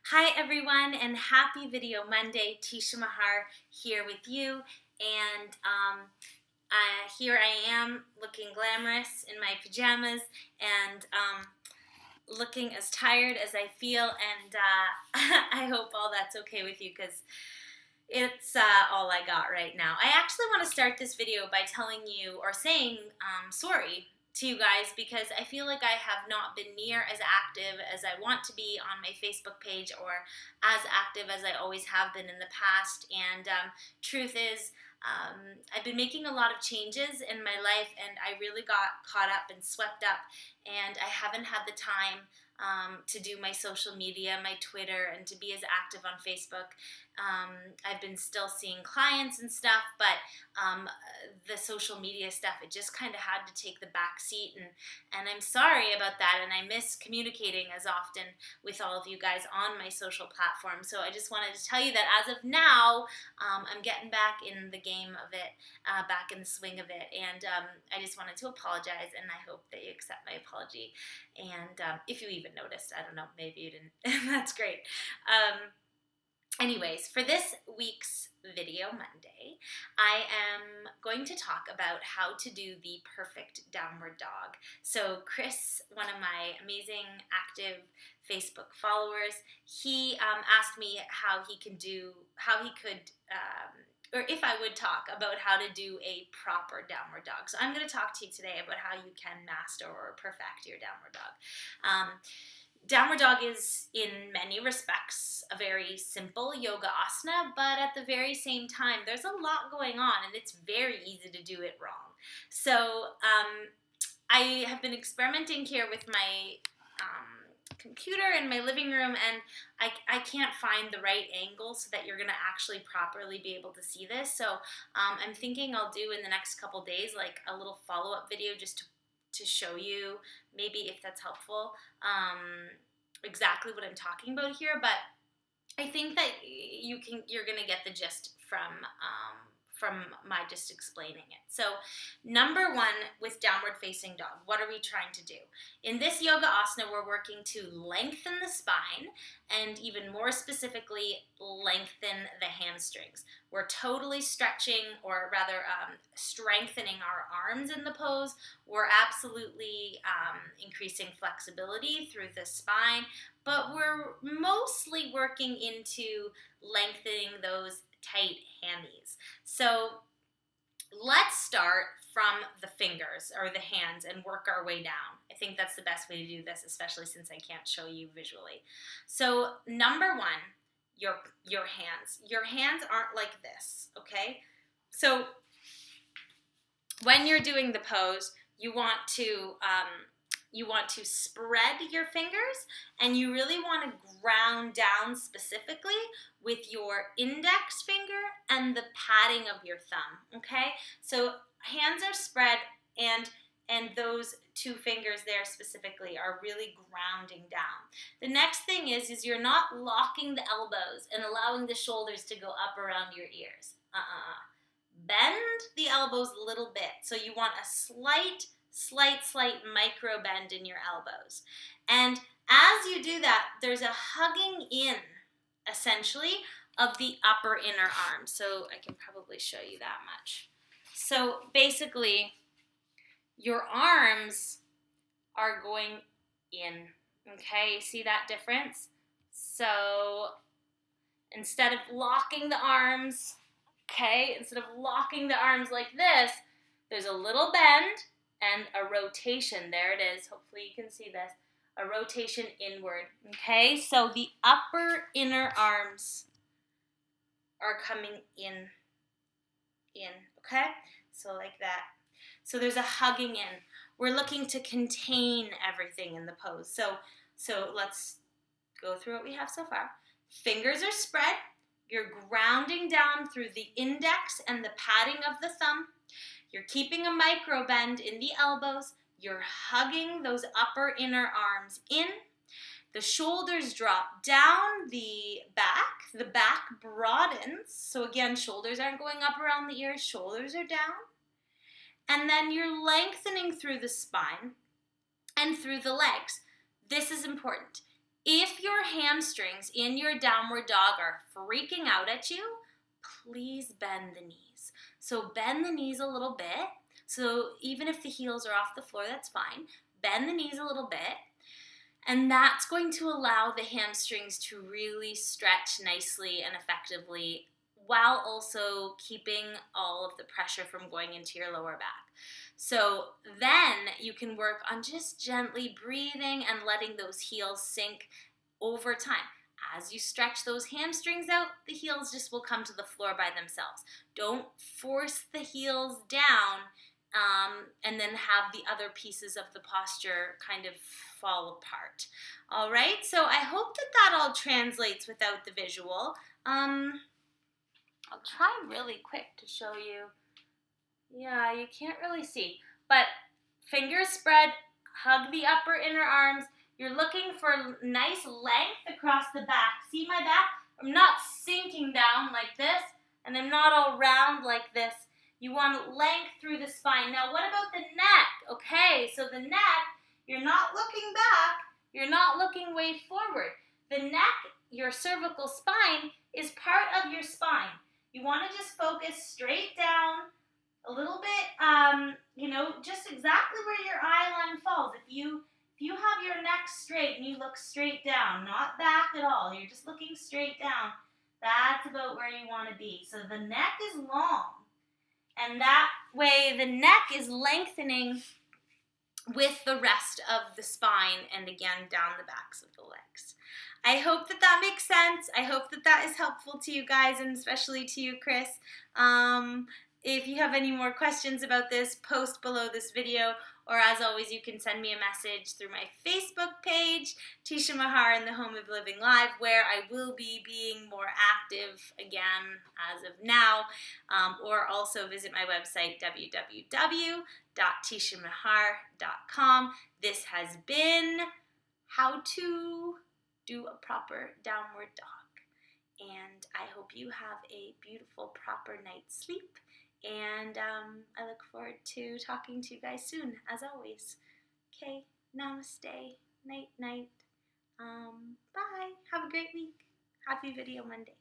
Hi everyone, and happy Video Monday. Teshia Maher here with you, and here I am looking glamorous in my pajamas and looking as tired as I feel, and I hope all that's okay with you because it's all I got right now. I actually want to start this video by telling you or saying sorry to you guys because I feel like I have not been near as active as I want to be on my Facebook page or as active as I always have been in the past. And truth is, I've been making a lot of changes in my life and I really got caught up and swept up, and I haven't had the time to do my social media, my Twitter, and to be as active on Facebook. I've been still seeing clients and stuff, but the social media stuff, it just kind of had to take the back seat, and I'm sorry about that, and I miss communicating as often with all of you guys on my social platform. So I just wanted to tell you that as of now, I'm getting back in the game of it, back in the swing of it, and I just wanted to apologize, and I hope that you accept my apology. And if you even noticed, I don't know, maybe you didn't. That's great. Anyways, for this week's Video Monday, I am going to talk about how to do the perfect downward dog. So Chris, one of my amazing active Facebook followers, he asked me how he could, or if I would talk about how to do a proper downward dog. So I'm going to talk to you today about how you can master or perfect your downward dog. Downward dog is, in many respects, a very simple yoga asana, but at the very same time, there's a lot going on, and it's very easy to do it wrong. So I have been experimenting here with my computer in my living room, and I can't find the right angle so that you're going to actually properly be able to see this. So I'm thinking I'll do in the next couple days like a little follow-up video just to show you, maybe if that's helpful, exactly what I'm talking about here. But I think that you're gonna get the gist from my just explaining it. So number one, with downward facing dog, what are we trying to do? In this yoga asana, we're working to lengthen the spine and, even more specifically, lengthen the hamstrings. We're totally stretching, or rather strengthening our arms in the pose. We're absolutely increasing flexibility through the spine, but we're mostly working into lengthening those tight hammies. So let's start from the fingers or the hands and work our way down. I think that's the best way to do this, especially since I can't show you visually. So number one, your hands. Your hands aren't like this, okay? So when you're doing the pose, you want to spread your fingers, and you really want to ground down specifically with your index finger and the padding of your thumb, okay? So hands are spread, and those two fingers there specifically are really grounding down. The next thing is you're not locking the elbows and allowing the shoulders to go up around your ears. Bend the elbows a little bit. So you want a slight micro bend in your elbows. And as you do that, there's a hugging in, essentially, of the upper inner arm. So I can probably show you that much. So basically, your arms are going in. Okay, you see that difference? So instead of locking the arms, like this, there's a little bend and a rotation. There it is. Hopefully you can see this. A rotation inward. Okay, so the upper inner arms are coming in. Okay, so like that. So there's a hugging in. We're looking to contain everything in the pose. So let's go through what we have so far. Fingers are spread. You're grounding down through the index and the padding of the thumb. You're keeping a micro bend in the elbows. You're hugging those upper inner arms in. The shoulders drop down, the back broadens. So again, shoulders aren't going up around the ears, shoulders are down. And then you're lengthening through the spine and through the legs. This is important. If your hamstrings in your downward dog are freaking out at you, please bend the knees. So bend the knees a little bit. So even if the heels are off the floor, that's fine. Bend the knees a little bit. And that's going to allow the hamstrings to really stretch nicely and effectively while also keeping all of the pressure from going into your lower back. So then you can work on just gently breathing and letting those heels sink over time. As you stretch those hamstrings out, the heels just will come to the floor by themselves. Don't force the heels down and then have the other pieces of the posture kind of fall apart. All right, so I hope that all translates without the visual. I'll try really quick to show you. Yeah, you can't really see, but fingers spread, hug the upper inner arms. You're looking for nice length across the back. See my back? I'm not sinking down like this, and I'm not all round like this. You want length through the spine. Now, what about the neck? Okay, so the neck, you're not looking back. You're not looking way forward. The neck, your cervical spine, is part of your spine. You want to just focus straight down, a little bit, just exactly where your eye line falls. If you have your neck straight and you look straight down, not back at all, you're just looking straight down, that's about where you want to be. So the neck is long, and that way the neck is lengthening with the rest of the spine and again down the backs of the legs. I hope that makes sense. I hope that is helpful to you guys, and especially to you, Chris. If you have any more questions about this, post below this video, or as always, you can send me a message through my Facebook page, Teshia Maher in the Home of Living Live, where I will be being more active again as of now, or also visit my website, www.teshiamaher.com. This has been how to do a proper downward dog, and I hope you have a beautiful, proper night's sleep. And I look forward to talking to you guys soon, as always. Okay, namaste, night, night. Bye. Have a great week. Happy Video Monday.